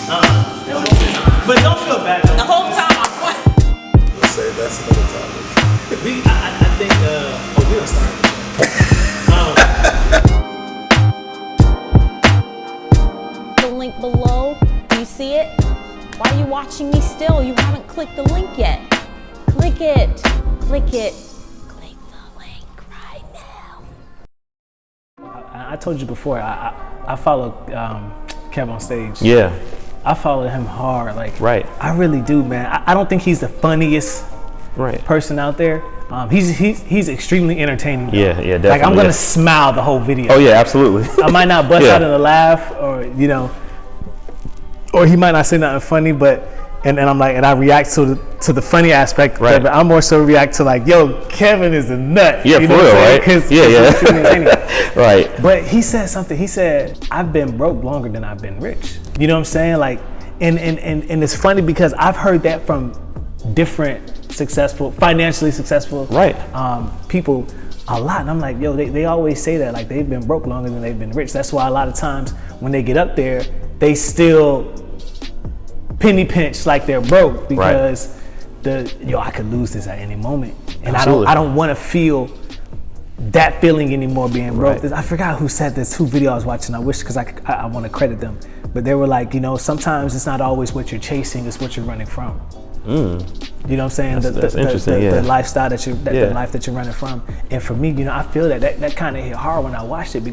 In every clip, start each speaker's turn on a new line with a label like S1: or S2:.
S1: But don't feel bad though.
S2: The whole time I won.
S3: Let's say that's another topic.
S1: I think, we don't start.
S2: The link below, do you see it? Why are you watching me still? You haven't clicked the link yet. Click it. Click it. Click the link right now.
S1: I told you before, I follow Kev on stage.
S4: Yeah.
S1: I follow him hard. Like,
S4: Right.
S1: I really do, man. I don't think he's the funniest person out there. He's extremely entertaining. Though.
S4: Yeah, definitely.
S1: Like, I'm gonna smile the whole video.
S4: Oh yeah, absolutely.
S1: I might not bust out in a laugh, or or he might not say nothing funny, but and I'm like, and I react to the funny aspect.
S4: Right.
S1: But I'm more so react to like, yo, Kevin is a nut.
S4: Yeah, for real, right? Yeah. Right.
S1: But he said something. He said, I've been broke longer than I've been rich. You know what I'm saying? Like, and it's funny because I've heard that from different financially successful people a lot. And I'm like, yo, they always say that, like, they've been broke longer than they've been rich. That's why a lot of times when they get up there, they still penny pinch like they're broke because I could lose this at any moment. And
S4: Absolutely.
S1: I don't want to feel that feeling anymore being broke. I forgot who said this, who video I was watching. I wish, because I want to credit them. But they were like, sometimes it's not always what you're chasing, it's what you're running from. You know what I'm saying?
S4: That's interesting.
S1: The lifestyle the life that you're running from. And for me, I feel that kind of hit hard when I watched it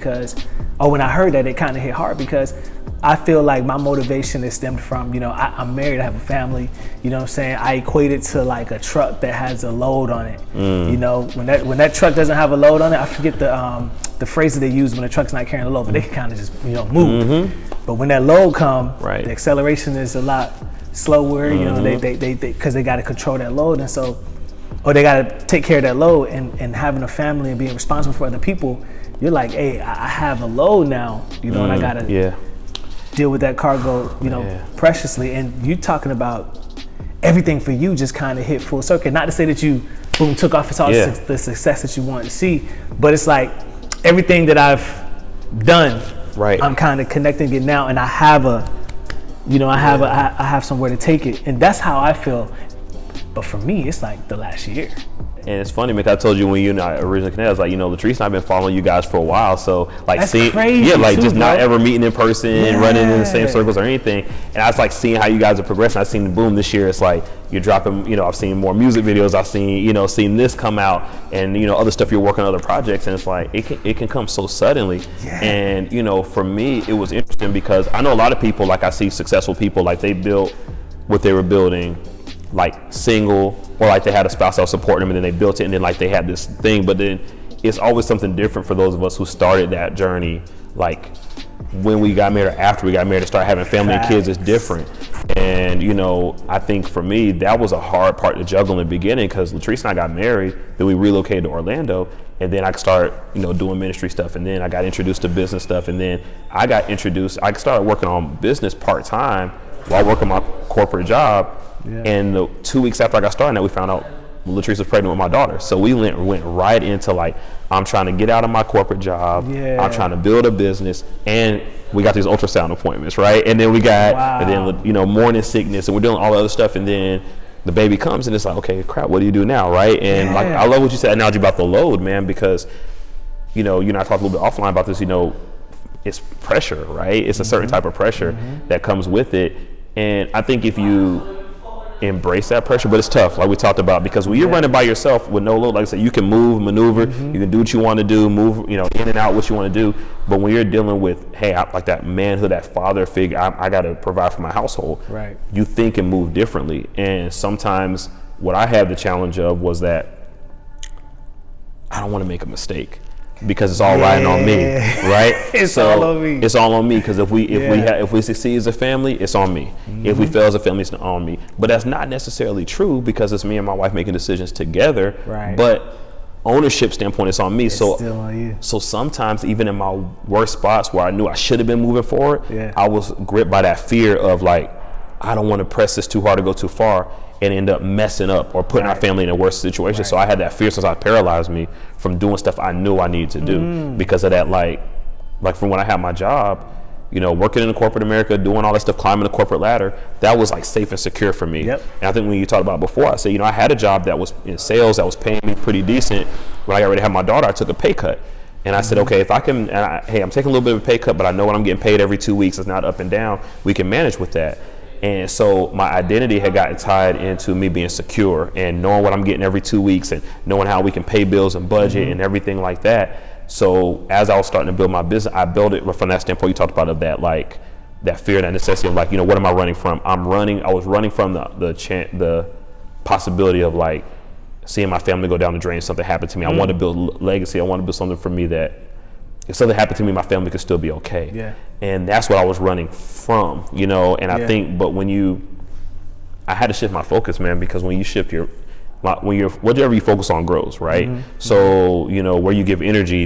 S1: when I heard that, it kind of hit hard because I feel like my motivation is stemmed from, I'm married, I have a family, you know what I'm saying? I equate it to like a truck that has a load on it. When that truck doesn't have a load on it, I forget the phrase that they use when the truck's not carrying a load, but they can kind of just, move. But when that load comes, the acceleration is a lot slower, they because they got to control that load, and so, or they got to take care of that load, and having a family and being responsible for other people, you're like, hey, I have a load now, and I got to deal with that cargo, preciously. And you talking about everything for you just kind of hit full circle. Not to say that you boom took off it's all the success that you wanted to see, but it's like everything that I've done, I'm kind of connecting it now, and I have I have somewhere to take it, and that's how I feel. But for me, it's like the last year.
S4: And it's funny, Mick, I told you when you and I originally connected, I was like, Latrice and I've been following you guys for a while. So like,
S1: that's crazy too,
S4: not ever meeting in person, running in the same circles or anything. And I was like seeing how you guys are progressing. I've seen the boom this year. It's like you're dropping, I've seen more music videos. I've seen, seen this come out, and other stuff you're working on, other projects. And it's like it can come so suddenly. And for me, it was interesting because I know a lot of people, like I see successful people, like they built what they were building, like single, or like they had a spouse that was supporting them, and then they built it, and then like they had this thing. But then it's always something different for those of us who started that journey, like when we got married or after we got married to start having family and kids is different. And I think for me that was a hard part to juggle in the beginning, because Latrice and I got married, then we relocated to Orlando, and then I started doing ministry stuff, and then I got introduced to business stuff, and then I started working on business part-time while working my corporate job. And 2 weeks after I got started, we found out Latrice was pregnant with my daughter. So we went right into like, I'm trying to get out of my corporate job. I'm trying to build a business, and we got these ultrasound appointments, right? And then we got, and then morning sickness, and we're doing all the other stuff, and then the baby comes, and it's like, okay, crap, what do you do now, right? And like, I love what you said analogy about the load, man, because you and I talked a little bit offline about this. It's pressure, right? It's a certain type of pressure that comes with it, and I think if you embrace that pressure, but it's tough, like we talked about, because when you're running by yourself with no load, like I said, you can move, maneuver, you can do what you want to do, move, in and out what you want to do. But when you're dealing with, hey, like that manhood, that father figure, I got to provide for my household. Right. You think and move differently. And sometimes what I had the challenge of was that I don't want to make a mistake, because it's all riding on me, right?
S1: It's all on me.
S4: It's all on me, because if we succeed as a family, it's on me. If we fail as a family, it's on me. But that's not necessarily true, because it's me and my wife making decisions together. Right. But ownership standpoint, it's on me. It's still on you. So sometimes, even in my worst spots where I knew I should have been moving forward, I was gripped by that fear of like, I don't want to press this too hard to go too far and end up messing up or putting our family in a worse situation. So I had that fear, since I paralyzed me from doing stuff I knew I needed to do because of that. Like from when I had my job, you know, working in corporate America, doing all that stuff, climbing the corporate ladder, that was like safe and secure for me.
S1: Yep.
S4: And I think when you talked about before, I said, you know, I had a job that was in sales that was paying me pretty decent. When I got ready to have my daughter, I took a pay cut. And I said, okay, if I can, hey, I'm taking a little bit of a pay cut, but I know what I'm getting paid every 2 weeks. It's not up and down. We can manage with that. And so my identity had gotten tied into me being secure and knowing what I'm getting every 2 weeks and knowing how we can pay bills and budget and everything like that. So as I was starting to build my business, I built it from that standpoint you talked about, of that, like that fear, that necessity of like, you know, what am I running from? I was running from the possibility of like seeing my family go down the drain, something happened to me. I wanted to build legacy. I wanted to build something for me that if something happened to me, my family could still be okay.
S1: Yeah.
S4: And that's what I was running from, you know, and I think, but I had to shift my focus, man, because when you shift whatever you focus on grows, right? So, you know, where you give energy,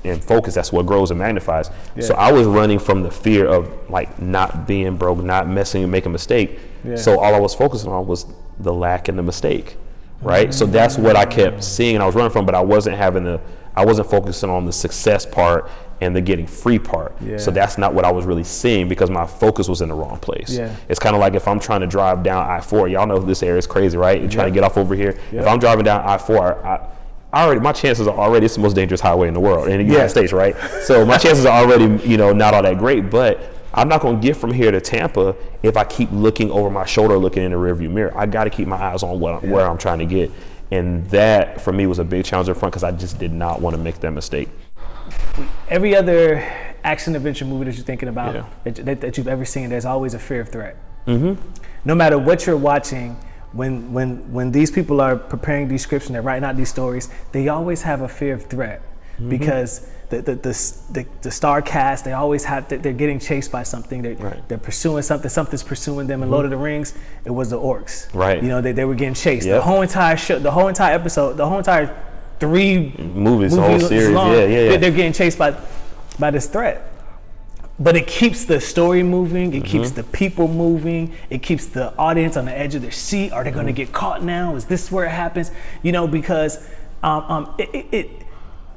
S4: and focus, that's what grows and magnifies. So I was running from the fear of like not being broke, not making a mistake. So all I was focusing on was the lack and the mistake, right? So that's what I kept seeing and I was running from, but I wasn't focusing on the success part and the getting free part. So that's not what I was really seeing because my focus was in the wrong place. It's kind of like if I'm trying to drive down I-4, y'all know this area is crazy, right? You're trying to get off over here. If I'm driving down I-4, my chances are already, it's the most dangerous highway in the world, in the United States, right? So my chances are already, you know, not all that great, but I'm not going to get from here to Tampa if I keep looking over my shoulder, looking in the rearview mirror. I got to keep my eyes on where I'm trying to get. And that, for me, was a big challenge in front because I just did not want to make that mistake.
S1: Every other action adventure movie that you're thinking about, that you've ever seen, there's always a fear of threat. No matter what you're watching, when these people are preparing these scripts and they're writing out these stories, they always have a fear of threat because the star cast, they always have, they're getting chased by something, they're pursuing something, something's pursuing them. In Lord of the Rings, it was the orcs, right? You know, they were getting chased. The whole entire show, the whole entire episode, the whole entire 3 movies, the whole series long, they're getting chased by this threat. But it keeps the story moving, it keeps the people moving, it keeps the audience on the edge of their seat. Are they going to get caught now? Is this where it happens? You know, because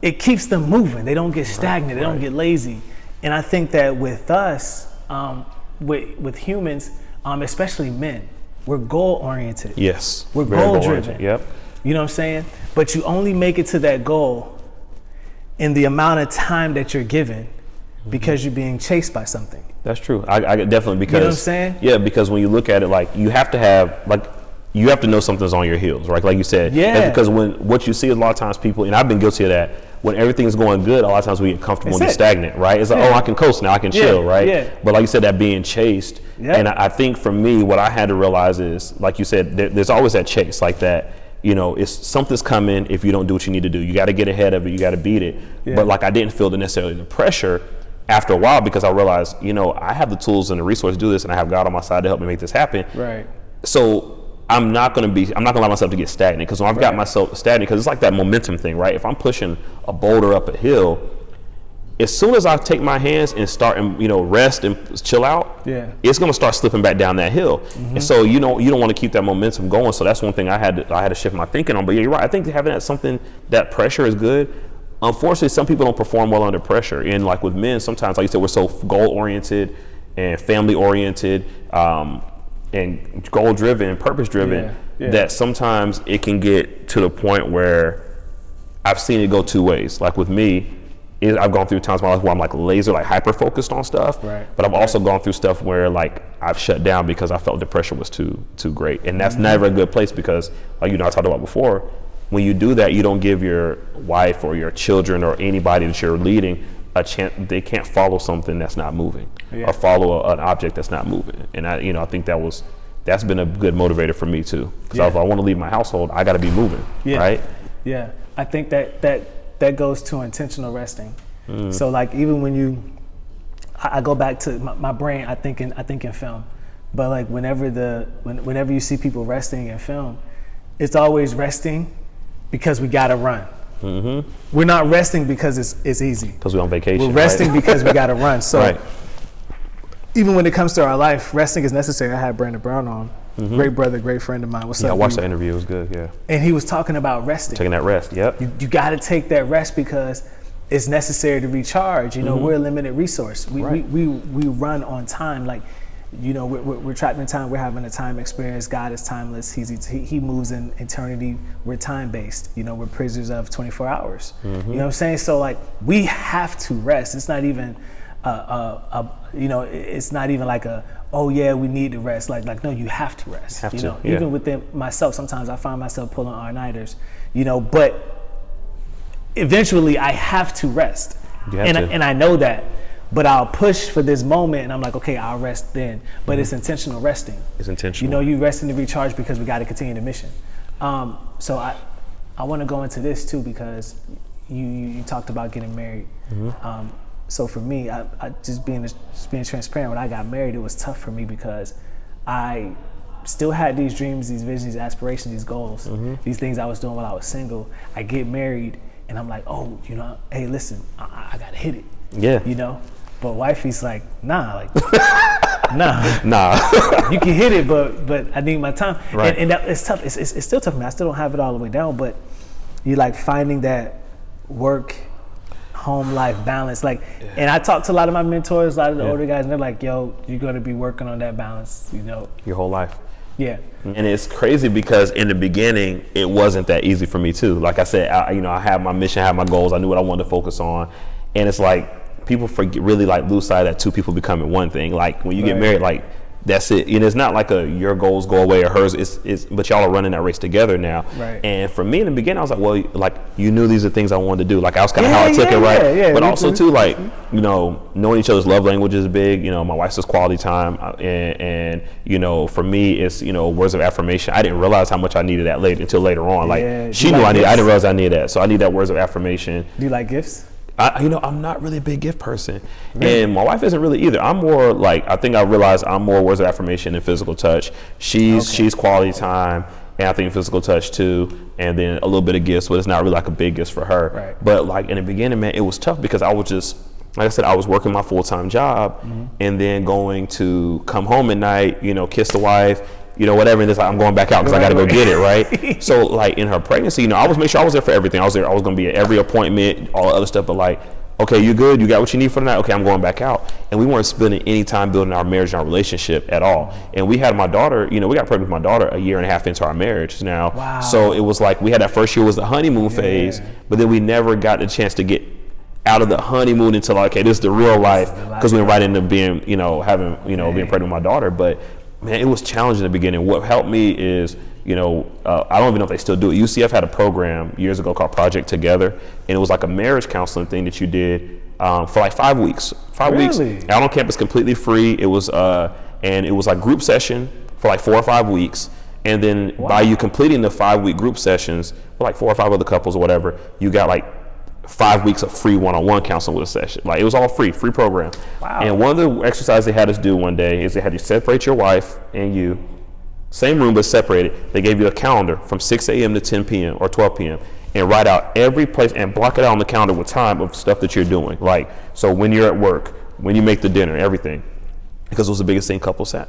S1: it keeps them moving. They don't get stagnant. They don't get lazy. And I think that with us, with humans, especially men, we're goal oriented.
S4: Yes.
S1: We're goal driven.
S4: Yep.
S1: You know what I'm saying? But you only make it to that goal in the amount of time that you're given because you're being chased by something.
S4: That's true. I definitely, because,
S1: you know what I'm saying?
S4: Yeah, because when you look at it, like you have to know something's on your heels, right? Like you said. Yeah. Because what you see is a lot of times people, and I've been guilty of that, when everything's going good, a lot of times we get comfortable and get stagnant, right? It's like, oh, I can coast now, I can chill, right? Yeah. But like you said, that being chased, and I think for me, what I had to realize is, like you said, there's always that chase, like that, you know, it's something's coming if you don't do what you need to do. You got to get ahead of it, you got to beat it. But like I didn't feel necessarily the pressure after a while because I realized, you know, I have the tools and the resources to do this and I have God on my side to help me make this happen. Right. So I'm not going to allow myself to get stagnant because when I've got myself stagnant, because it's like that momentum thing, right? If I'm pushing a boulder up a hill, as soon as I take my hands and start and, you know, rest and chill out, it's going to start slipping back down that hill. And so, you don't want to keep that momentum going. So that's one thing I had to shift my thinking on. But yeah, you're right. I think having that pressure is good. Unfortunately, some people don't perform well under pressure. And like with men, sometimes, like you said, we're so goal oriented and family oriented, and goal driven and purpose driven that sometimes it can get to the point where I've seen it go 2 ways. Like with me, I've gone through times in my life where I'm like laser, like hyper focused on stuff, but I've also gone through stuff where like I've shut down because I felt the pressure was too great. And that's never a good place because, like, you know, I talked about before, when you do that, you don't give your wife or your children or anybody that you're leading a chance. They can't follow something that's not moving or follow an object that's not moving. And I think that's been a good motivator for me too. Because if I want to leave my household, I got to be moving, right? Yeah, I think that goes to intentional resting. So like even when I go back to my brain, I think in film, but like whenever you see people resting in film, it's always resting because we gotta run. We're not resting because it's easy. Because we're on vacation. We're resting because we gotta run. So even when it comes to our life, resting is necessary. I had Brandon Brown on, great brother, great friend of mine. What's up? Yeah, I watched that interview. It was good. Yeah. And he was talking about resting. Taking that rest. Yep. You got to take that rest because
S1: it's necessary to recharge. You know, we're a limited resource. We run on time. Like, you know, we're trapped in time. We're having a time experience. God is timeless. He moves in eternity. We're time based. You know, we're prisoners of 24 hours. You know what I'm saying? So like, we have to rest. It's not even you know, it's not even like oh yeah, we need to rest. Like no, you have to rest. You know, even within myself, sometimes I find myself pulling all-nighters. You know, but eventually I have to rest, and I know that. But I'll push for this moment, and I'm like, okay, I'll rest then. But it's intentional resting. It's intentional. You know, you resting to recharge because we got to continue the mission. So I want to go into this too, because you talked about getting married. So for me, I just being transparent, when I got married, it was tough for me because I still had these dreams, these visions, these aspirations, these goals, these things I was doing while I was single. I get married, and I'm like, oh, you know, hey, listen, I gotta hit it. Yeah. You know? But wifey's like, nah. You can hit it, but I need my time. Right. And that, it's tough. It's still tough for me. I still don't have it all the way down, but you like finding that work, home life balance. Like, and I talk to a lot of my mentors, a lot of the older guys, and they're like, yo, you're gonna be working on that balance, you know,
S4: your whole life.
S1: Yeah.
S4: And it's crazy because in the beginning, it wasn't that easy for me too. Like I said, I had my mission, I had my goals, I knew what I wanted to focus on. And it's like, people really like lose sight of that two people becoming one thing. Like when you get married, like that's it. You know, it's not like your goals go away or hers. But y'all are running that race together now. Right. And for me in the beginning, I was like, well, like you knew these are things I wanted to do. Like I was kind of how I took it, right? Yeah, but also too, like, you know, knowing each other's love language is big. You know, my wife says quality time, and you know, for me, it's, you know, words of affirmation. I didn't realize how much I needed that until later on. Like she knew I needed. I didn't realize I needed that. So I need that words of affirmation.
S1: Do you like gifts?
S4: You know, I'm not really a big gift person, and my wife isn't really either. I'm more like, I think I realized I'm more words of affirmation and physical touch. She's quality time, and I think physical touch too, and then a little bit of gifts, but it's not really like a big gift for her. Right. But like in the beginning, man, it was tough because I was just, like I said, I was working my full-time job, and then going to come home at night, you know, kiss the wife, you know, whatever, and it's like, I'm going back out because I got to go get it, right? So like in her pregnancy, you know, I was making sure I was there for everything. I was going to be at every appointment, all the other stuff, but like, okay, you good? You got what you need for the night? Okay, I'm going back out. And we weren't spending any time building our marriage and our relationship at all. And we had my daughter, you know, we got pregnant with my daughter a year and a half into our marriage now. Wow. So it was like, we had that first year was the honeymoon phase, but then we never got the chance to get out of the honeymoon until like, okay, this is the real life, because we went right into being, you know, having, you know, being pregnant with my daughter. But man, it was challenging in the beginning. What helped me is, you know, I don't even know if they still do it. UCF had a program years ago called Project Together, and it was like a marriage counseling thing that you did for like 5 weeks. 5 weeks out on campus, completely free. It was and it was like group session for like 4 or 5 weeks, and then by you completing the 5-week group sessions with like 4 or 5 other couples or whatever, you got like 5 weeks of free one-on-one counseling with a session. Like it was all free program. Wow. And one of the exercises they had us do one day is they had you separate your wife and you, same room but separated. They gave you a calendar from 6 a.m. to 10 p.m. or 12 p.m. and write out every place and block it out on the calendar with time of stuff that you're doing. Like, so when you're at work, when you make the dinner, everything. Because it was the biggest thing couples said.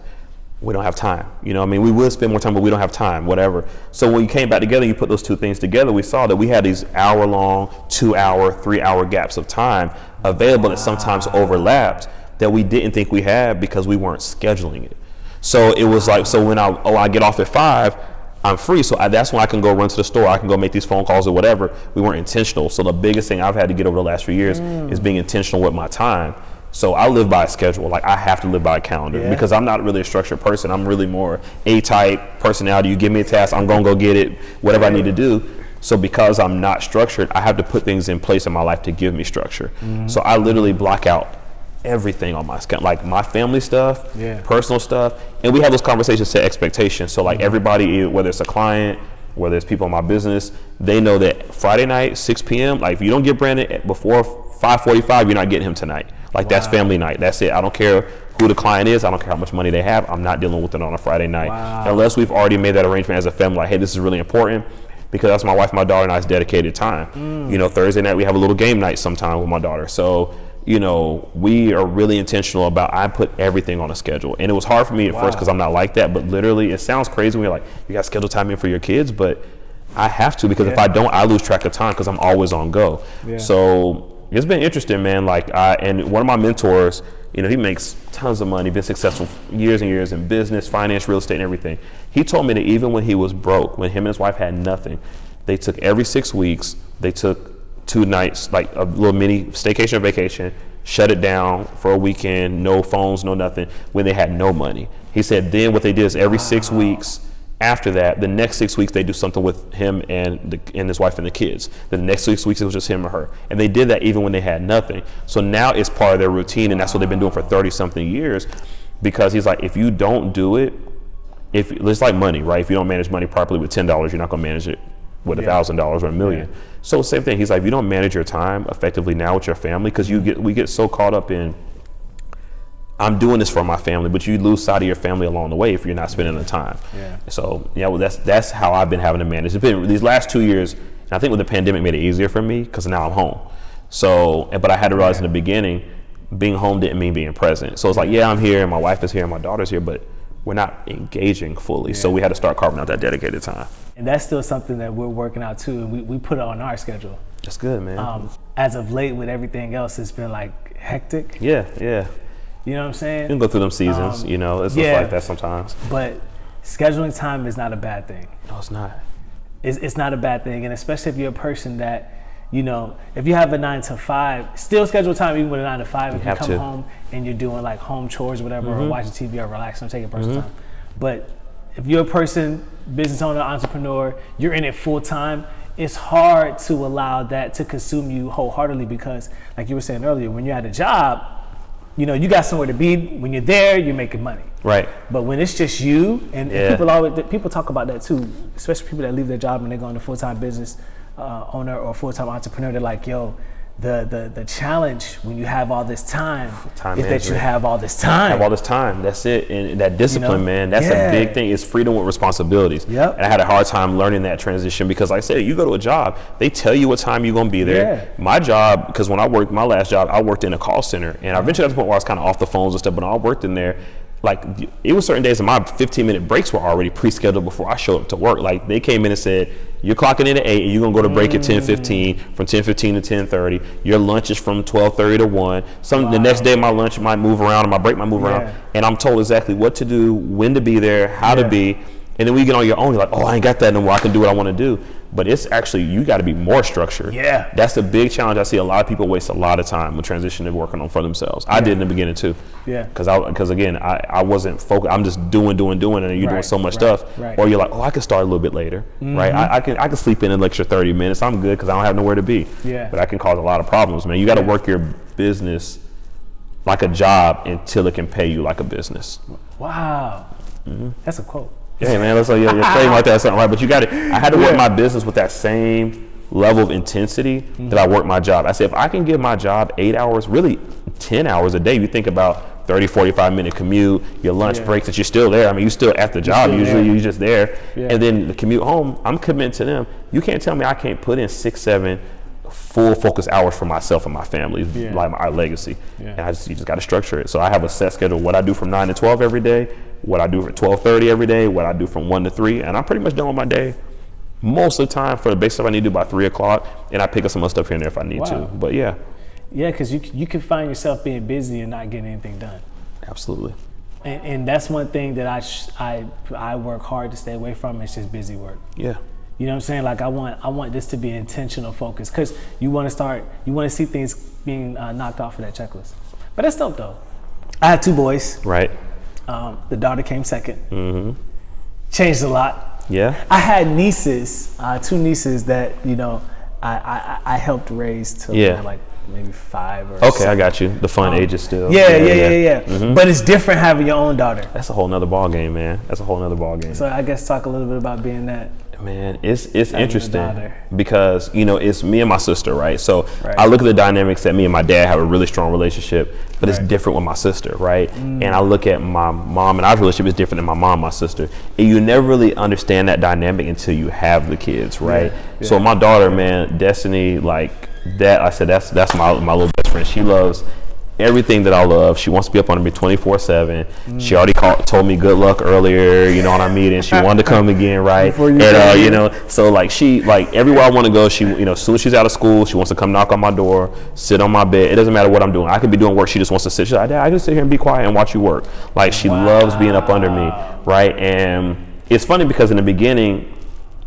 S4: We don't have time. You know, I mean, we would spend more time, but we don't have time, whatever. So when you came back together, you put those two things together, we saw that we had these hour-long, 2-hour, 3-hour gaps of time available that sometimes overlapped that we didn't think we had because we weren't scheduling it. So it was like, so when I get off at 5, I'm free. So that's when I can go run to the store. I can go make these phone calls or whatever. We weren't intentional. So the biggest thing I've had to get over the last few years is being intentional with my time. So I live by a schedule. Like I have to live by a calendar because I'm not really a structured person. I'm really more A-type personality. You give me a task, I'm gonna go get it, whatever I need to do. So because I'm not structured, I have to put things in place in my life to give me structure. So I literally block out everything on my schedule, like my family stuff, personal stuff, and we have those conversations, set expectations. So like everybody, whether it's a client, whether it's people in my business, they know that Friday night, 6 p.m., like if you don't get Brandon before 5:45, you're not getting him tonight. Like that's family night. That's it. I don't care who the client is. I don't care how much money they have. I'm not dealing with it on a Friday night unless we've already made that arrangement as a family. Like, hey, this is really important because that's my wife, my daughter, and I's dedicated time. You know, Thursday night we have a little game night sometime with my daughter. So, you know, we are really intentional about, I put everything on a schedule. And it was hard for me at first because I'm not like that. But literally, it sounds crazy when you're like, you got schedule time in for your kids, but I have to because if I don't, I lose track of time because I'm always on go. So it's been interesting, man. Like and one of my mentors, you know, he makes tons of money, been successful years and years in business, finance, real estate, and everything. He told me that even when he was broke, when him and his wife had nothing, they took every 6 weeks, they took 2 nights, like a little mini staycation or vacation, shut it down for a weekend, no phones, no nothing, when they had no money. He said then what they did is every 6 weeks after that, the next 6 weeks they do something with him and his wife and the kids. The next 6 weeks it was just him or her. And they did that even when they had nothing. So now it's part of their routine, and that's what they've been doing for 30 something years, because he's like, if you don't do it, if it's like money, right? If you don't manage money properly with $10, you're not gonna manage it with $1,000 or $1 million. Yeah. So same thing, he's like, if you don't manage your time effectively now with your family, because we get so caught up in, I'm doing this for my family, but you lose sight of your family along the way if you're not spending the time. Yeah. So yeah, well, that's how I've been having to manage. It's been these last 2 years, and I think with the pandemic made it easier for me because now I'm home. So, but I had to realize in the beginning, being home didn't mean being present. So it's like, yeah, I'm here, and my wife is here, and my daughter's here, but we're not engaging fully. So we had to start carving out that dedicated time.
S1: And that's still something that we're working out too, and we put it on our schedule.
S4: That's good, man.
S1: As of late, with everything else, it's been like hectic.
S4: Yeah.
S1: You know what I'm saying?
S4: You can go through them seasons, you know, it's just like that sometimes.
S1: But scheduling time is not a bad thing.
S4: No, it's not.
S1: It's not a bad thing, and especially if you're a person that, you know, if you have a 9 to 5, still schedule time even with a 9 to 5. If you come home and you're doing like home chores or whatever, or watching TV or relaxing or taking personal time. But if you're a person, business owner, entrepreneur, you're in it full time, it's hard to allow that to consume you wholeheartedly, because like you were saying earlier, when you're at a job, you know, you got somewhere to be. When you're there, you're making money. Right. But when it's just you, and people talk about that too, especially people that leave their job and they go into full-time business owner or full-time entrepreneur. They're like, yo, the challenge when you have all this time is that you have all this time.
S4: Have all this time. That's it. And that discipline, you know, man, that's a big thing. It's freedom with responsibilities. Yep. And I had a hard time learning that transition, because like I said, you go to a job, they tell you what time you're going to be there. Yeah. My job, because when I worked, my last job, I worked in a call center, and I eventually got to the point where I was kind of off the phones and stuff, but when I worked in there, like, it was certain days that my 15-minute breaks were already pre-scheduled before I showed up to work. Like, they came in and said, you're clocking in at 8 and you're gonna go to break at 10:15, from 10:15 to 10:30. Your lunch is from 12:30 to 1. The next day my lunch might move around, and my break might move around, and I'm told exactly what to do, when to be there, how to be. And then when you get on your own, you're like, oh, I ain't got that no more, I can do what I want to do. But it's actually, you got to be more structured. Yeah. That's a big challenge. I see a lot of people waste a lot of time with transitioning, working on for themselves. I did in the beginning too. Yeah. Because again, I wasn't focused. I'm just doing, and you're doing so much stuff. Right. Or you're like, oh, I can start a little bit later, right? I can sleep in an extra 30 minutes. I'm good because I don't have nowhere to be. Yeah. But that can cause a lot of problems, man. You got to work your business like a job until it can pay you like a business.
S1: Wow. That's a quote.
S4: Yeah, man, that's like you're saying like that, something right. But you got it. I had to work my business with that same level of intensity that I work my job. I said, if I can give my job 8 hours, really 10 hours a day, you think about 30, 45-minute commute, your lunch breaks, that you're still there. I mean, you're still at the job. Usually you're just there. Yeah. And then the commute home, I'm committing to them. You can't tell me I can't put in 6, 7 full focus hours for myself and my family, like our legacy. And you just got to structure it. So I have a set schedule, what I do from 9 to 12 every day, what I do at 12:30 every day, what I do from 1 to 3, and I'm pretty much done with my day most of the time for the basic stuff I need to do by 3 o'clock, and I pick up some other stuff here and there if I need to. But yeah, because
S1: you can find yourself being busy and not getting anything done.
S4: Absolutely.
S1: And that's one thing that I work hard to stay away from. It's just busy work. Yeah. You know what I'm saying? Like I want this to be intentional focus, because you want to see things being knocked off of that checklist. But that's dope though. I have 2 boys. Right. The daughter came second. Changed a lot. Yeah. I had nieces, 2 nieces that, you know, I helped raise till like maybe 5 or
S4: Okay, I got you. The fun ages still.
S1: Yeah. But it's different having your own daughter.
S4: That's a whole nother ball game, man. That's a whole nother ball game.
S1: So I guess talk a little bit about being that.
S4: Man, it's interesting because, you know, it's me and my sister, right? So I look at the dynamics that me and my dad have a really strong relationship, but it's different with my sister, right? And I look at my mom and our relationship is different than my mom and my sister. And you never really understand that dynamic until you have the kids, right? So my daughter, man, Destiny, like that, I said, that's my little best friend. She loves everything that I love. She wants to be up under me 24/7. She already told me good luck earlier, on our meeting. She wanted to come again, right? And so like she, like everywhere I want to go, she, as soon as she's out of school, she wants to come knock on my door, sit on my bed. It doesn't matter what I'm doing. I could be doing work. She just wants to sit. She's like, Dad, I can sit here and be quiet and watch you work. Like she loves being up under me, right? And it's funny because in the beginning,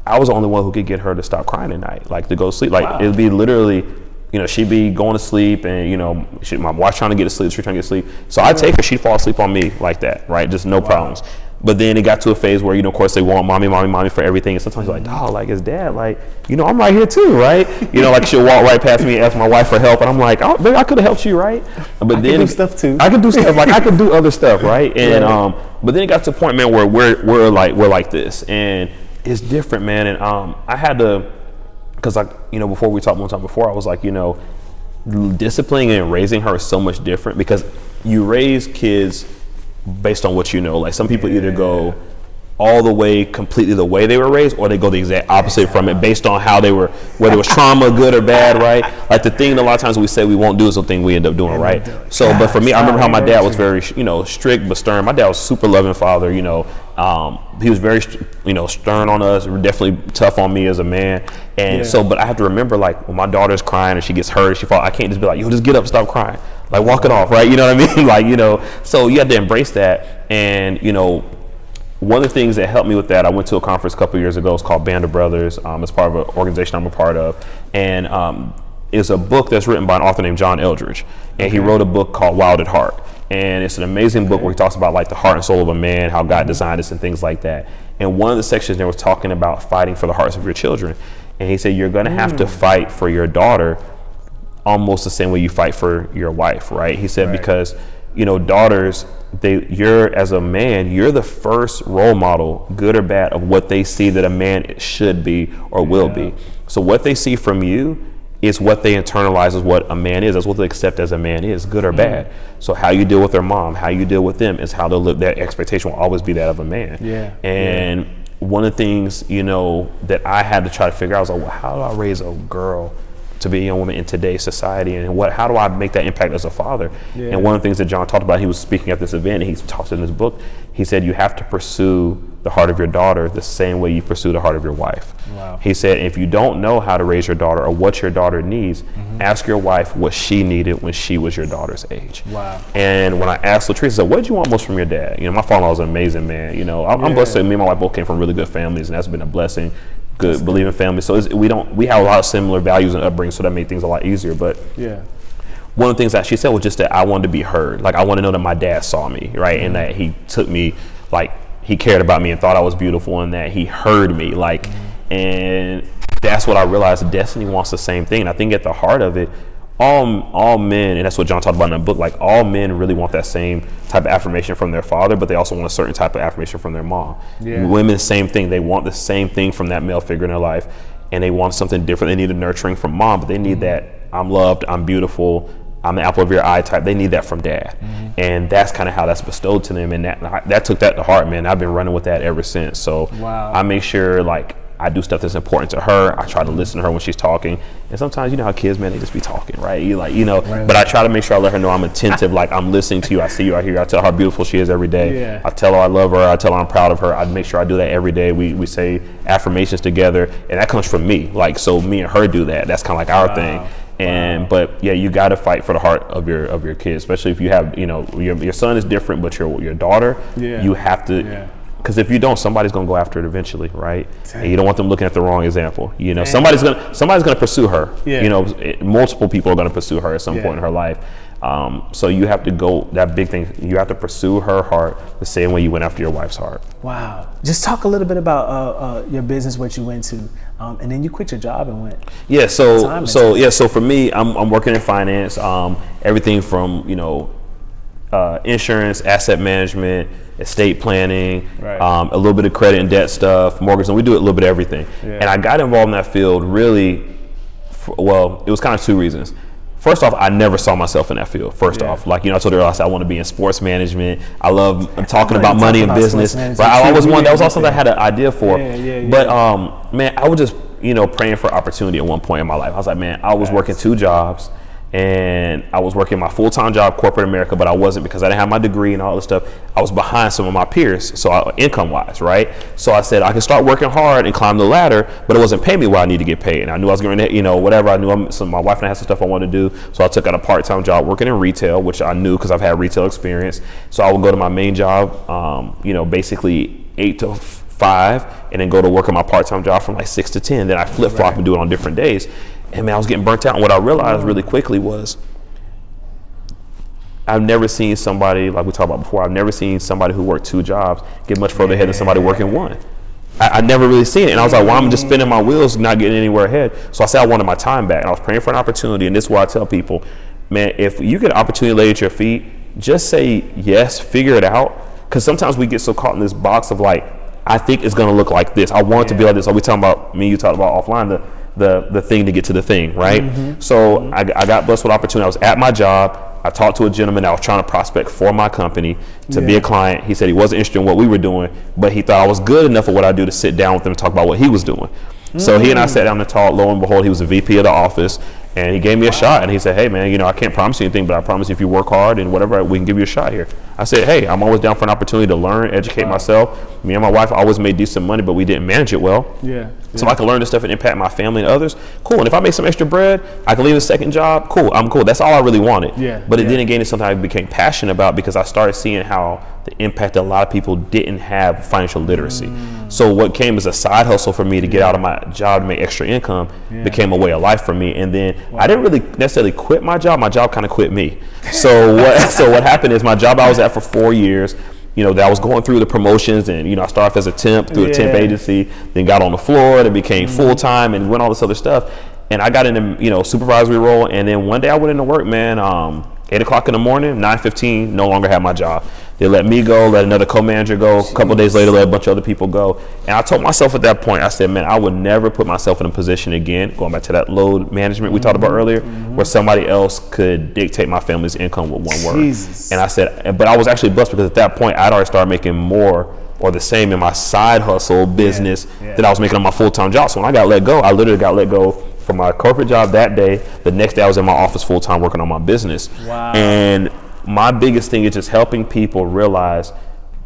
S4: I was the only one who could get her to stop crying at night, like to go to sleep. Like it'd be literally, she'd be going to sleep and, my wife trying to get to sleep, she's trying to get to sleep. So I'd take her, she'd fall asleep on me like that, right? Just no problems. But then it got to a phase where, of course they want mommy for everything. And sometimes you're like, dog, like, it's dad, like, I'm right here too, right? Like she'll walk right past me and ask my wife for help. And I'm like, oh, baby, I could have helped you, right? But then I can do stuff too. I can do stuff, like I could do other stuff, right? And, but then it got to a point, man, where we're like this. And it's different, man. And I had to, because before we talked one time before, I was like, disciplining and raising her is so much different because you raise kids based on what like some people either go all the way completely the way they were raised, or they go the exact opposite from it based on how they were, whether it was trauma, good or bad, right? Like the thing a lot of times we say we won't do is the thing we end up doing, right? So, but for me, I remember how my dad was very, strict but stern. My dad was super loving father, he was very, stern on us, definitely tough on me as a man. And so, but I have to remember, like, when my daughter's crying and she gets hurt, she falls, I can't just be like, just get up, stop crying. Like, walk it off, right? You know what I mean? Like, so you have to embrace that. And, one of the things that helped me with that, I went to a conference a couple years ago. It's called Band of Brothers. It's part of an organization I'm a part of. And it's a book that's written by an author named John Eldridge. And he wrote a book called Wild at Heart. And it's an amazing book where he talks about like the heart and soul of a man, how God designed us and things like that. And one of the sections there was talking about fighting for the hearts of your children. And he said, you're going to have to fight for your daughter almost the same way you fight for your wife, right? He said, because, daughters, you're as a man, you're the first role model, good or bad, of what they see that a man should be or will be. So what they see from you is what they internalize as what a man is. That's what they accept as a man is, good or bad. So how you deal with their mom, how you deal with them is how they'll live. Their expectation will always be that of a man. And one of the things, that I had to try to figure out was like, well, how do I raise a girl to be a young woman in today's society, and how do I make that impact as a father? And one of the things that John talked about, he was speaking at this event, and he talks in his book, he said, you have to pursue the heart of your daughter the same way you pursue the heart of your wife. He said, if you don't know how to raise your daughter or what your daughter needs, ask your wife what she needed when she was your daughter's age. And when I asked Latrice, I said, what did you want most from your dad? My father was an amazing man. I'm blessed that me and my wife both came from really good families, and that's been a blessing. Good believing family, so we have a lot of similar values and upbringing, so that made things a lot easier. But one of the things that she said was just that I wanted to be heard. Like I want to know that my dad saw me, right, and that he took me, like he cared about me and thought I was beautiful, and that he heard me, like, and that's what I realized. Destiny wants the same thing. And I think at the heart of it, all men, and that's what John talked about in the book, like all men really want that same type of affirmation from their father, but they also want a certain type of affirmation from their mom. Women, same thing. They want the same thing from that male figure in their life, and they want something different. They need a nurturing from mom, but they need that I'm loved, I'm beautiful, I'm the apple of your eye type. They need that from dad. And that's kind of how that's bestowed to them, and that took that to heart, man. I've been running with that ever since. So I make sure, like, I do stuff that's important to her. I try to listen to her when she's talking. And sometimes, how kids, man, they just be talking, right? But I try to make sure I let her know I'm attentive, like I'm listening to you. I see you, I hear you. I tell her how beautiful she is every day. I tell her I love her. I tell her I'm proud of her. I make sure I do that every day. We say affirmations together, and that comes from me. Like, so me and her do that. That's kind of like our thing. And but you got to fight for the heart of your kids, especially if you have, your son is different, but your daughter, you have to. Because if you don't, somebody's gonna go after it eventually, right? And you don't want them looking at the wrong example. Somebody's gonna pursue her. Multiple people are gonna pursue her at some point in her life. So you have to go, that big thing, you have to pursue her heart the same way you went after your wife's heart.
S1: Wow. Just talk a little bit about your business, what you went to, and then you quit your job and went.
S4: So for me, I'm working in finance, everything from, insurance, asset management, estate planning, a little bit of credit and debt stuff, mortgage, and we do a little bit of everything. And I got involved in that field really, it was kind of two reasons. First off, I never saw myself in that field. First off, like, I told her, I said, I want to be in sports management. I love talking about money and business. But I always wanted, that was also something I had an idea for. But man, I was just, praying for opportunity at one point in my life. I was like, man, I was working two jobs. and I was working my full-time job, corporate America, but I wasn't because I didn't have my degree and all this stuff. I was behind some of my peers, so income-wise, right? So I said I could start working hard and climb the ladder, but it wasn't paying me what I need to get paid. And I knew I was going to, whatever. I knew my wife and I had some stuff I wanted to do, so I took out a part-time job working in retail, which I knew because I've had retail experience. So I would go to my main job, basically 8 to 5, and then go to work on my part-time job from like 6 to 10. Then I flip-flop and do it on different days. And man, I was getting burnt out. And what I realized really quickly was I've never seen somebody, like we talked about before, I've never seen somebody who worked 2 jobs get much further ahead than somebody working 1. I never really seen it. And I was like, well, I'm just spinning my wheels, not getting anywhere ahead. So I said I wanted my time back. And I was praying for an opportunity. And this is why I tell people, man, if you get an opportunity laid at your feet, just say yes, figure it out. Because sometimes we get so caught in this box of like, I think it's going to look like this. I want it to be like this. So we talking about, me and you talked about offline, the thing to get to the thing, right? So I got blessed with opportunity. I was at my job. I talked to a gentleman that was trying to prospect for my company to be a client. He said he wasn't interested in what we were doing, but he thought I was good enough at what I do to sit down with him and talk about what he was doing. So he and I sat down and talked. Lo and behold, he was a VP of the office, and he gave me a shot. And he said, hey, man, I can't promise you anything, but I promise if you work hard and whatever, we can give you a shot here. I said, hey, I'm always down for an opportunity to learn, educate myself. Me and my wife always made decent money, but we didn't manage it well. So I can learn this stuff and impact my family and others. Cool. And if I make some extra bread, I can leave a second job. Cool. I'm cool. That's all I really wanted. But it didn't gain something I became passionate about because I started seeing how the impact that a lot of people didn't have financial literacy. So what came as a side hustle for me to get out of my job to make extra income became a way of life for me. And then I didn't really necessarily quit my job. My job kind of quit me. So what happened is my job I was at for 4 years, that I was going through the promotions, and I started off as a temp through a temp agency, then got on the floor, then became full-time and went all this other stuff. And I got into supervisory role, and then one day I went into work, man, 8 o'clock in the morning, 9:15, no longer had my job. They let me go, let another co-manager go. A couple of days later, let a bunch of other people go. And I told myself at that point, I said, man, I would never put myself in a position again, going back to that load management we talked about earlier, where somebody else could dictate my family's income with one word. And I said, but I was actually blessed because at that point, I'd already started making more or the same in my side hustle business that I was making on my full-time job. So when I got let go, I literally got let go from my corporate job that day. The next day I was in my office full-time working on my business. And my biggest thing is just helping people realize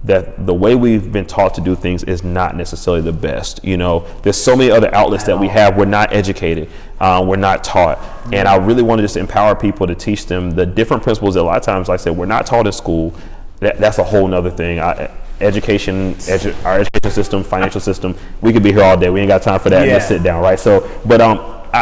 S4: that the way we've been taught to do things is not necessarily the best. There's so many other outlets that we have. We're not educated. We're not taught. And I really want to just empower people to teach them the different principles that a lot of times, like I said, we're not taught in school. That's a whole nother thing. Our education system, financial system, we could be here all day. We ain't got time for that. Just sit down, right? So, but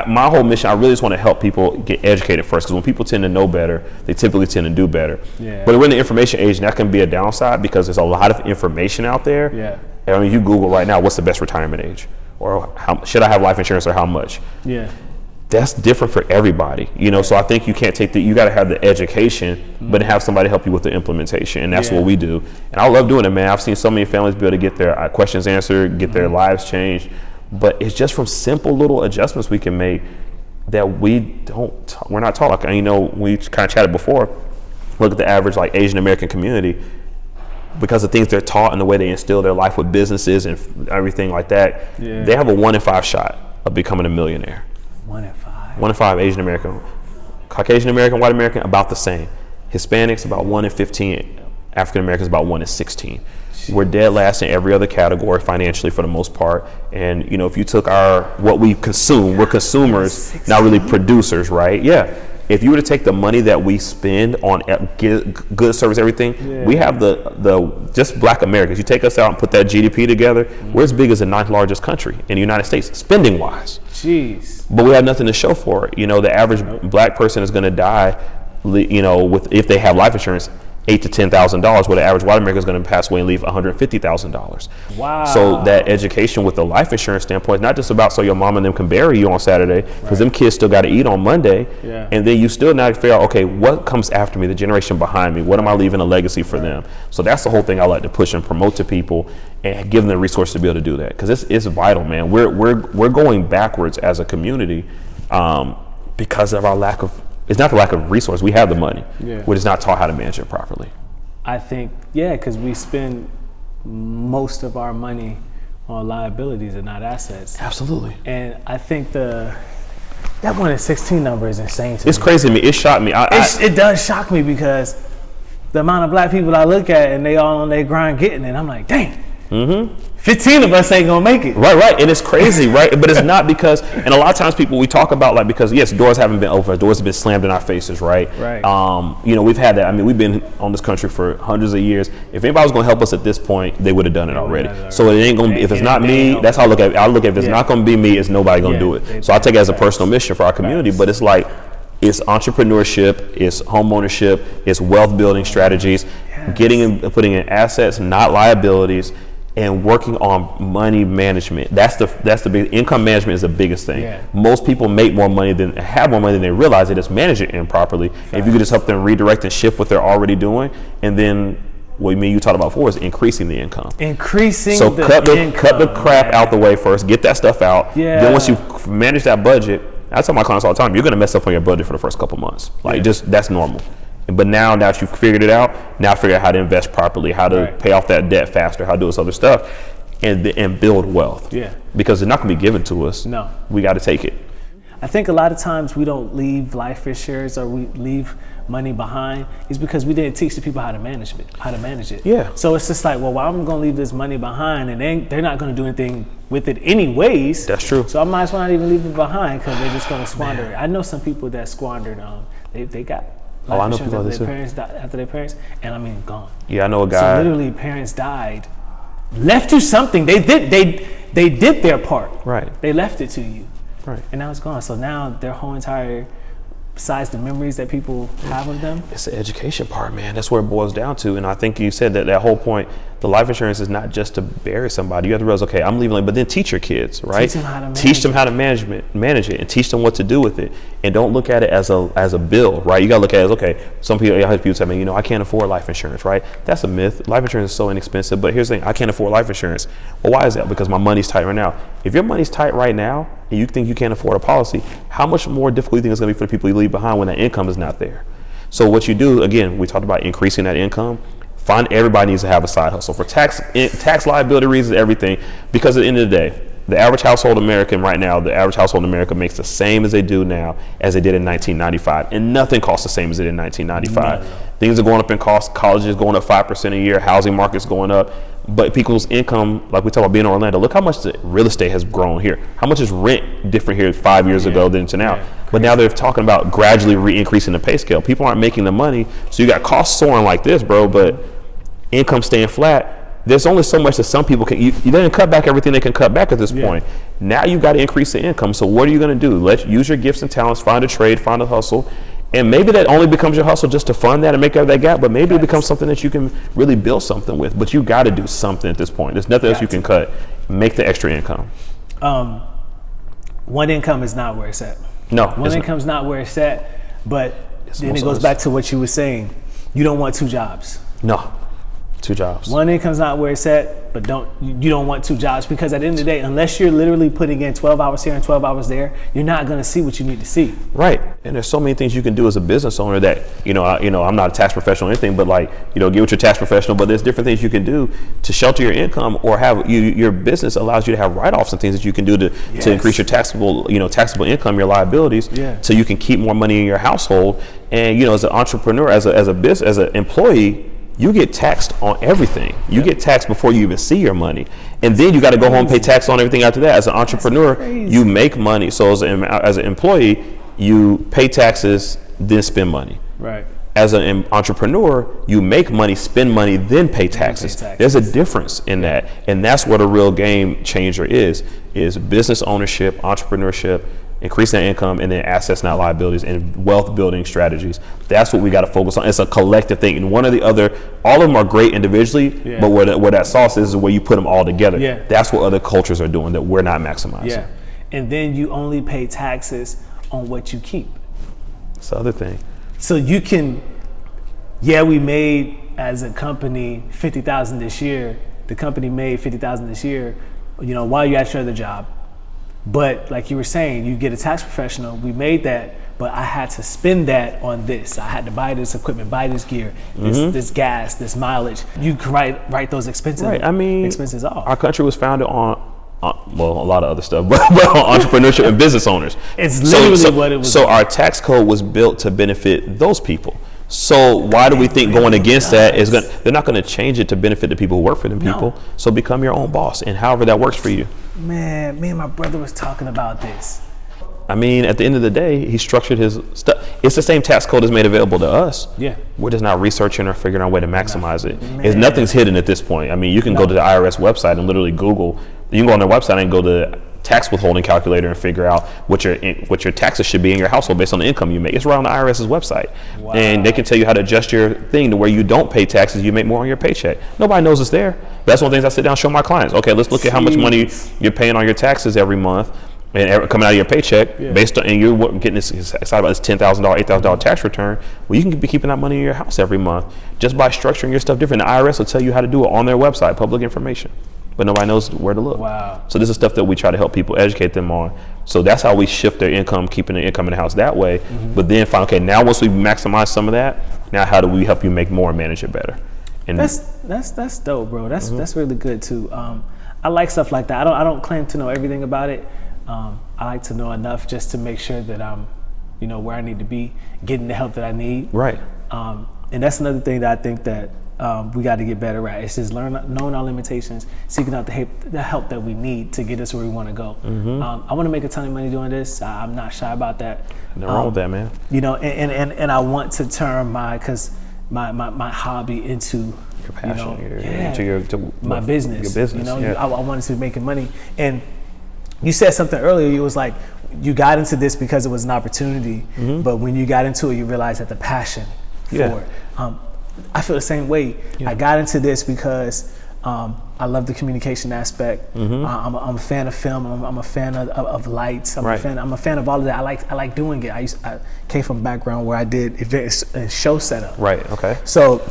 S4: my whole mission, I really just want to help people get educated first, because when people tend to know better, they typically tend to do better. But we're in the information age, and that can be a downside because there's a lot of information out there. I mean, you Google right now, what's the best retirement age? Or should I have life insurance, or how much? That's different for everybody, so I think you can't you got to have the education, but have somebody help you with the implementation. And that's what we do. And I love doing it, man. I've seen so many families be able to get their questions answered, get their lives changed. But it's just from simple little adjustments we can make that we're not taught. Like, we kind of chatted before, look at the average like Asian American community, because of things they're taught and the way they instill their life with businesses and everything like that, they have a 1 in 5 shot of becoming a millionaire.
S1: 1 in 5.
S4: 1 in 5 Asian American. Caucasian American, white American, about the same. Hispanics, about 1 in 15. African Americans, about 1 in 16. We're dead last in every other category financially for the most part. And if you took what we consume, we're consumers, not really producers, right? If you were to take the money that we spend on goods, service, everything, we have the just Black Americans. You take us out and put that GDP together, we're as big as the 9th largest country in the United States, spending wise. But we have nothing to show for it. The average Black person is going to die, if they have life insurance, $8,000 to $10,000, where the average white American is going to pass away and leave $150,000.
S1: Wow.
S4: So that education with the life insurance standpoint is not just about so your mom and them can bury you on Saturday, because them kids still got to eat on Monday. And then you still now figure out, okay, what comes after me, the generation behind me? What am I leaving a legacy for them? So that's the whole thing I like to push and promote to people, and give them the resources to be able to do that, because it's vital, man. We're going backwards as a community because of our lack of. It's not the lack of resource. We have the money. We're just not taught how to manage it properly.
S1: I think, because we spend most of our money on liabilities and not assets.
S4: Absolutely.
S1: And I think the That 1 in 16 number is insane to me.
S4: It's crazy to me. It shocked me.
S1: It does shock me because the amount of black people I look at and they all on their grind getting it, I'm like, dang. 15 of us ain't gonna make it.
S4: Right, and it's crazy, right? But it's not because, and a lot of times people, we talk about like, because yes, doors haven't been open, doors have been slammed in our faces, right? You know, we've had that. I mean, we've been on this country for hundreds of years. If anybody was gonna help us at this point, they would have done it already. So it ain't gonna be, if it's not me, that's how I look at it. I look at, if it's not gonna be me, it's nobody gonna do it. So I take it as a personal mission for our community, but it's like, it's entrepreneurship, it's home ownership, it's wealth building strategies, getting in, putting in assets, not liabilities, and working on money management. That's the big, income management is the biggest thing. Most people make more money than, have more money than they realize. They just manage it improperly. If you could just help them redirect and shift what they're already doing, and then what you talked about before is increasing the income.
S1: So
S4: cut the crap out the way first, get that stuff out. Then once you manage that budget, I tell my clients all the time, you're gonna mess up on your budget for the first couple months. Like just, that's normal. But now that you've figured it out, now figure out how to invest properly, how to pay off that debt faster, how to do this other stuff, and build wealth. Because it's not going to be given to us.
S1: No.
S4: We got to take it.
S1: I think a lot of times we don't leave life insurance or we leave money behind is because we didn't teach the people how to manage it. So it's just like, well, I'm going to leave this money behind and they're not going to do anything with it anyways.
S4: That's true.
S1: So I might as well not even leave it behind because they're just going to squander it. I know some people that squandered, they got
S4: I know people
S1: after their parents, and I mean, gone.
S4: Yeah, I know a guy.
S1: So literally, parents died, left you something. They did their part.
S4: Right.
S1: They left it to you.
S4: Right.
S1: And now it's gone. So now their whole entire, besides the memories that people have of them,
S4: it's the education part, man. That's where it boils down to. And I think you said that whole point. The life insurance is not just to bury somebody. You have to realize, okay, I'm leaving, but then teach your kids, right? Teach them how to manage it, and teach them what to do with it. And don't look at it as a bill, right? You got to look at it as, okay, some people say, man, I can't afford life insurance, right? That's a myth. Life insurance is so inexpensive. But here's the thing, I can't afford life insurance. Well, why is that? Because my money's tight right now. If your money's tight right now and you think you can't afford a policy, how much more difficult do you think it's going to be for the people you leave behind when that income is not there? So what you do, again, we talked about increasing that income. Everybody needs to have a side hustle for tax liability reasons, everything. Because at the end of the day, the average household American right now, the average household in America makes the same as they do now as they did in 1995, and nothing costs the same as it did in 1995. No. Things are going up in cost. College is going up 5% a year. Housing market's going up. But people's income, like we talk about being in Orlando, look how much the real estate has grown here. How much is rent different here 5 years ago than to now? But now they're talking about gradually re-increasing the pay scale. People aren't making the money, so you got costs soaring like this, bro, but income staying flat. There's only so much that some people can, you didn't cut back everything they can cut back at this point. Now you got to increase the income. So what are you going to do? Use your gifts and talents, find a trade, find a hustle. And maybe that only becomes your hustle just to fund that and make up that gap, but maybe it becomes something that you can really build something with. But you got to do something at this point. There's nothing else you can cut. Make the extra income.
S1: One income is not where it's at.
S4: No.
S1: One income is not where it's at, but then it goes back to what you were saying. You don't want two jobs.
S4: No. Two jobs.
S1: One income's not where it's at, but you don't want two jobs, because at the end of the day, unless you're literally putting in 12 hours here and 12 hours there, you're not going to see what you need to see.
S4: Right. And there's so many things you can do as a business owner that, I'm not a tax professional or anything, but get with your tax professional, but there's different things you can do to shelter your income, or have your business allows you to have write-offs and things that you can do to increase your taxable income, your liabilities, so you can keep more money in your household. And, as an entrepreneur, as an employee, you get taxed on everything. You get taxed before you even see your money. And then you got to go home and pay tax on everything after that. As an entrepreneur, you make money. So as an employee, you pay taxes, then spend money.
S1: Right.
S4: As an entrepreneur, you make money, spend money, then pay taxes. There's a difference in that. And that's what a real game changer is business ownership, entrepreneurship, increasing that income, and then assets, not liabilities, and wealth building strategies. That's what we got to focus on. It's a collective thing. And one or the other, all of them are great individually, but where that sauce is where you put them all together. That's what other cultures are doing that we're not maximizing.
S1: And then you only pay taxes on what you keep.
S4: That's the other thing.
S1: So you can, we made as a company $50,000 this year. The company made $50,000 this year, while you're at your other job. But like you were saying, you get a tax professional, we made that, but I had to spend that on this. I had to buy this equipment, buy this gear, this gas, this mileage. You can write those expenses, expenses off.
S4: Our country was founded on well, a lot of other stuff, but on entrepreneurship and business owners.
S1: It's literally what it was.
S4: So our tax code was built to benefit those people. So why do we think going against that is they're not going to change it to benefit the people who work for them people?
S1: No.
S4: So become your own boss, and however that works for you.
S1: Man, me and my brother was talking about this.
S4: I mean, at the end of the day, he structured his stuff. It's the same tax code that's made available to us.
S1: Yeah.
S4: We're just not researching or figuring out a way to maximize it.
S1: Man.
S4: Nothing's hidden at this point. I mean, you can go to the IRS website and literally Google. You can go on their website and go to tax withholding calculator and figure out what your taxes should be in your household based on the income you make. It's right on the IRS's website.
S1: Wow.
S4: And they can tell you how to adjust your thing to where you don't pay taxes, you make more on your paycheck. Nobody knows it's there. That's one of the things I sit down and show my clients. Okay, let's look at how much money you're paying on your taxes every month and coming out of your paycheck based on, and you're getting this excited about this $10,000, $8,000 tax return. Well, you can be keeping that money in your house every month just by structuring your stuff different. The IRS will tell you how to do it on their website, public information, but nobody knows where to look.
S1: Wow.
S4: So this is stuff that we try to help people, educate them on. So that's how we shift their income, keeping their income in the house that way. But then find, okay, now once we maximize some of that, now how do we help you make more and manage it better? And
S1: That's dope, bro. That's really good too. I like stuff like that. I don't claim to know everything about it. I like to know enough just to make sure that I'm, where I need to be, getting the help that I need.
S4: Right.
S1: And that's another thing that I think that we got to get better at. It's just knowing our limitations, seeking out the help that we need to get us where we want to go. I want to make a ton of money doing this. I'm not shy about that.
S4: Nothing wrong with that, man.
S1: And I want to turn my hobby into
S4: Your passion,
S1: my business.
S4: Your business.
S1: I wanted to be making money. And you said something earlier. You was like, you got into this because it was an opportunity, but when you got into it, you realized that the passion for it. I feel the same way. I got into this because I love the communication aspect. I'm a fan of film. I'm a fan of lights. I'm a fan of all of that. I like doing it. I came from a background where I did events and show setup.
S4: Right. Okay.
S1: So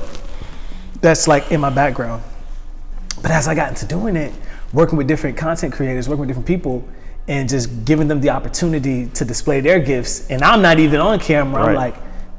S1: that's like in my background. But as I got into doing it, working with different content creators, working with different people, and just giving them the opportunity to display their gifts, and I'm not even on camera. I'm like,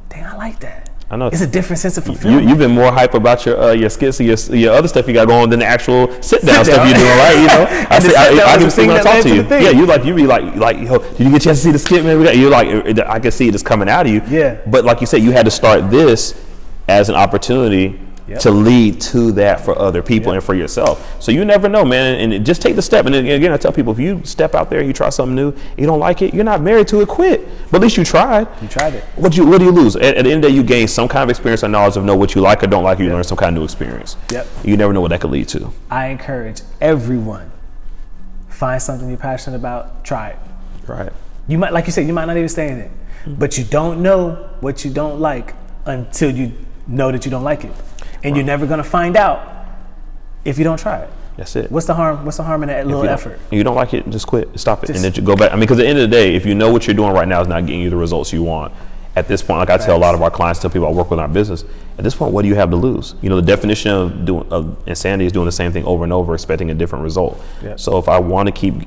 S1: dang, I like that.
S4: I know.
S1: It's a different sense of fulfillment.
S4: You've been more hype about your skits and your other stuff you got going than the actual sit down stuff you're doing, right? I can see when I talk to you. Yeah, you be like, yo, did you get a chance to see the skit, man? You're like, I can see it just coming out of you.
S1: Yeah.
S4: But like you said, you had to start this as an opportunity to lead to that for other people and for yourself. So you never know, man, and just take the step. And again, I tell people, if you step out there and you try something new, you don't like it, you're not married to it, quit. But at least you tried.
S1: You tried it.
S4: What do you lose? At the end of the day, you gain some kind of experience or knowledge of know what you like or don't like, or you learn some kind of new experience. You never know what that could lead to.
S1: I encourage everyone, find something you're passionate about, try it.
S4: Right.
S1: You might, like you said, you might not even stay in it, but you don't know what you don't like until you know that you don't like it. And you're never gonna find out if you don't try it.
S4: That's it.
S1: What's the harm? What's the harm in that little effort?
S4: You don't like it, just quit, stop it, and then you go back. I mean, because at the end of the day, if you know what you're doing right now is not getting you the results you want, at this point, like I tell a lot of our clients, tell people I work with in our business, at this point, what do you have to lose? The definition of insanity is doing the same thing over and over, expecting a different result. So if I don't want to keep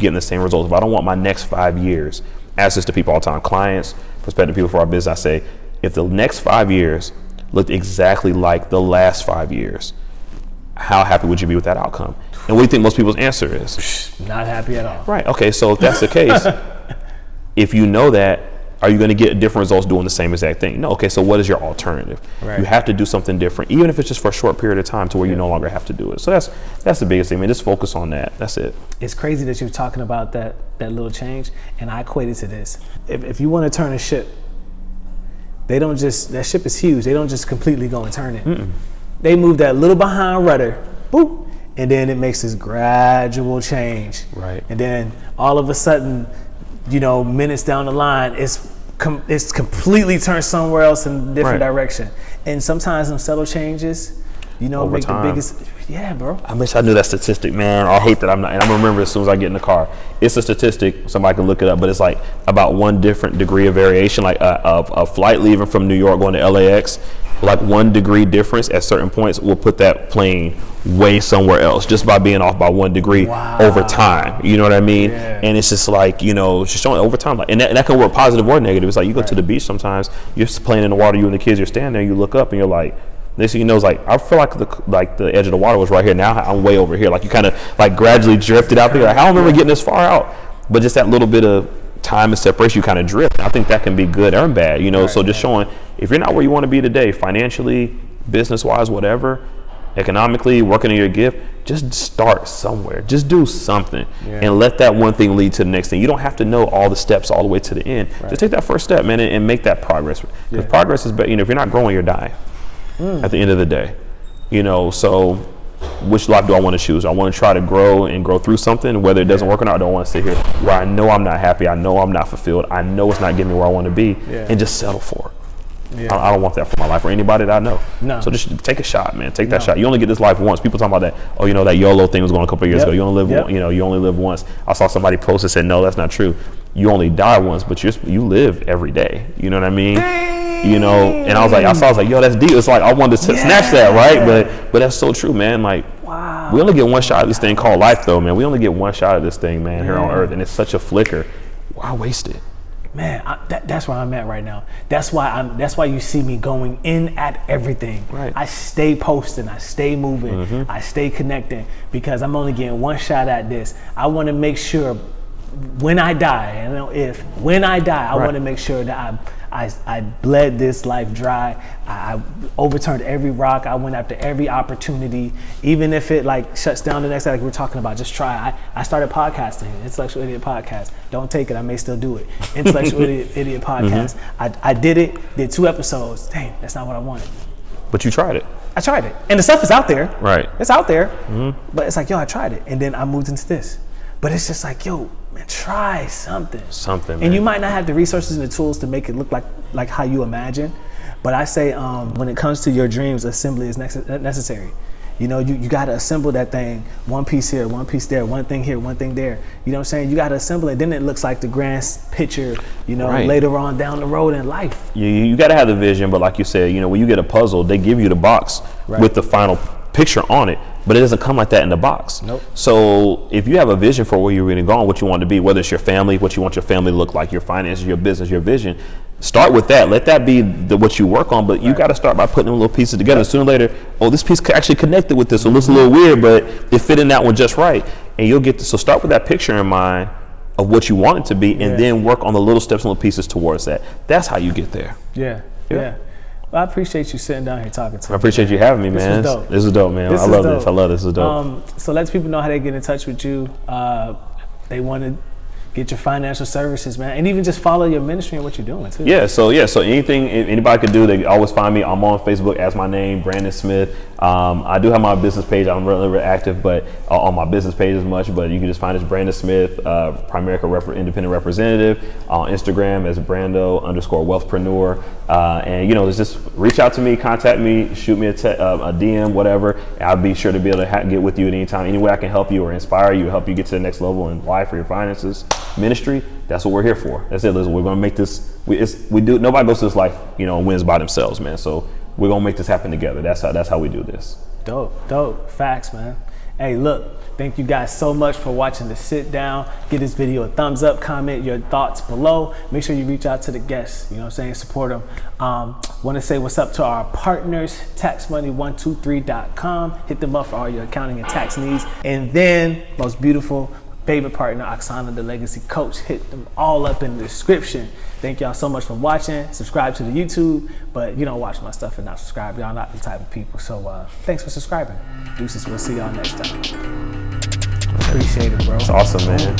S4: getting the same results, if I don't want my next 5 years, I ask this to people all the time, clients, prospective people for our business, I say, if the next 5 years looked exactly like the last 5 years, how happy would you be with that outcome? And what do you think most people's answer is?
S1: Not happy at all.
S4: Right. Okay. So if that's the case, if you know that, are you going to get different results doing the same exact thing? No. Okay. So what is your alternative? Right. You have to do something different, even if it's just for a short period of time to where you no longer have to do it. So that's the biggest thing. I mean, just focus on that. That's it.
S1: It's crazy that you're talking about that little change, and I equate it to this. If you want to turn a ship, that ship is huge. They don't just completely go and turn it. They move that little behind rudder, boop, and then it makes this gradual change.
S4: Right.
S1: And then all of a sudden, minutes down the line, it's completely turned somewhere else in a different direction. And sometimes them subtle changes,
S4: over
S1: make
S4: time.
S1: the biggest. Yeah, bro.
S4: I wish I knew that statistic, man. I hate that I'm not, and I'm gonna remember as soon as I get in the car. It's a statistic, somebody can look it up, but it's like about 1 different degree of variation, like a flight leaving from New York going to LAX, like 1 degree difference at certain points will put that plane way somewhere else just by being off by 1 degree over time. You know what I mean?
S1: Yeah.
S4: And it's just like, it's just showing over time. Like, and that can work positive or negative. It's like you go to the beach sometimes, you're just playing in the water, you and the kids, you're standing there, you look up and you're like, Next thing you know, it's like I feel like the edge of the water was right here. Now I'm way over here. Like you kind of like gradually drifted out there. Like, I don't remember getting this far out, but just that little bit of time and separation, you kind of drift. I think that can be good or bad, you know. Right, so just showing if you're not where you want to be today, financially, business-wise, whatever, economically, working in your gift, just start somewhere. Just do something and let that one thing lead to the next thing. You don't have to know all the steps all the way to the end. Right. Just take that first step, man, and make that progress. Because progress is better. You know, if you're not growing, you're dying at the end of the day. You know, so which life do I want to choose? I want to try to grow and grow through something, whether it doesn't work or not. I don't want to sit here where I know I'm not happy. I know I'm not fulfilled. I know it's not getting me where I want to be and just settle for it. Yeah. I don't want that for my life or anybody that I know. No. So just take a shot, man. Take that shot. You only get this life once. People talking about that. Oh, you know, that YOLO thing was going a couple of years ago. You only live. You know, you only live once. I saw somebody post and said, no, that's not true. You only die once, but you live every day. You know what I mean? Dang. You know. And I was like, yo, that's deep. It's like I wanted to snatch that, right? But that's so true, man. Like, wow. We only get one shot at this thing called life, though, man. We only get one shot at this thing, man, here on Earth, and it's such a flicker. Why waste it?
S1: Man, that's where I'm at right now. That's why you see me going in at everything. Right. I stay posting, I stay moving, I stay connecting because I'm only getting one shot at this. I want to make sure when I die, I don't know when I die, I want to make sure that I bled this life dry. I overturned every rock. I went after every opportunity, even if it like shuts down the next day, like we were talking about. Just try. I started podcasting, Intellectual Idiot Podcast. Don't take it. I may still do it. Intellectual Idiot Podcast. I did it. Did 2 episodes. Dang, that's not what I wanted.
S4: But you tried it.
S1: I tried it, and the stuff is out there.
S4: Right.
S1: It's out there. But it's like, yo, I tried it, and then I moved into this. But it's just like, yo, man, try something. Something, man. And you might not have the resources and the tools to make it look like how you imagine. But I say when it comes to your dreams, assembly is necessary. You know, you got to assemble that thing, one piece here, one piece there, one thing here, one thing there. You know what I'm saying? You got to assemble it. Then it looks like the grand picture, you know, later on down the road in life. You got to have the vision. But like you said, you know, when you get a puzzle, they give you the box with the final picture on it. But it doesn't come like that in the box. Nope. So if you have a vision for where you're really going, what you want to be, whether it's your family, what you want your family to look like, your finances, your business, your vision, start with that. Let that be what you work on. But you got to start by putting them little pieces together. Sooner or later, oh, this piece actually connected with this. So it looks a little weird, but it fit in that one just right. And you'll get so start with that picture in mind of what you want it to be, and then work on the little steps and little pieces towards that. That's how you get there. Yeah. Well, I appreciate you sitting down here talking to me. I appreciate you having me, man. This is dope, man. I love this. I love this. This is dope. So let people know how they get in touch with you. They want to get your financial services, man, and even just follow your ministry and what you're doing too. So anything anybody could do, they can always find me. I'm on Facebook as my name, Brandon Smith. I do have my business page. I'm really active, but on my business page as much. But you can just find us Brandon Smith, Primerica Independent Representative, on Instagram as Brando_Wealthpreneur, and you know, just reach out to me, contact me, shoot me a DM, whatever. I'll be sure to be able to get with you at any time. Any way I can help you or inspire you, help you get to the next level in life or your finances, ministry. That's what we're here for. That's it. Listen, we're gonna make this. Nobody goes to this life, you know, and wins by themselves, man. So we're gonna make this happen together. That's how we do this. Dope. Facts, man. Hey, look, thank you guys so much for watching the sit down. Give this video a thumbs up, comment your thoughts below. Make sure you reach out to the guests, you know what I'm saying, support them. Want to say what's up to our partners, taxmoney123.com. Hit them up for all your accounting and tax needs. And then, most beautiful, favorite partner, Oksana, the legacy coach. Hit them all up in the description. Thank y'all so much for watching. Subscribe to the YouTube, but you don't watch my stuff and not subscribe. Y'all not the type of people. So thanks for subscribing. Deuces, we'll see y'all next time. Appreciate it, bro. It's awesome, man.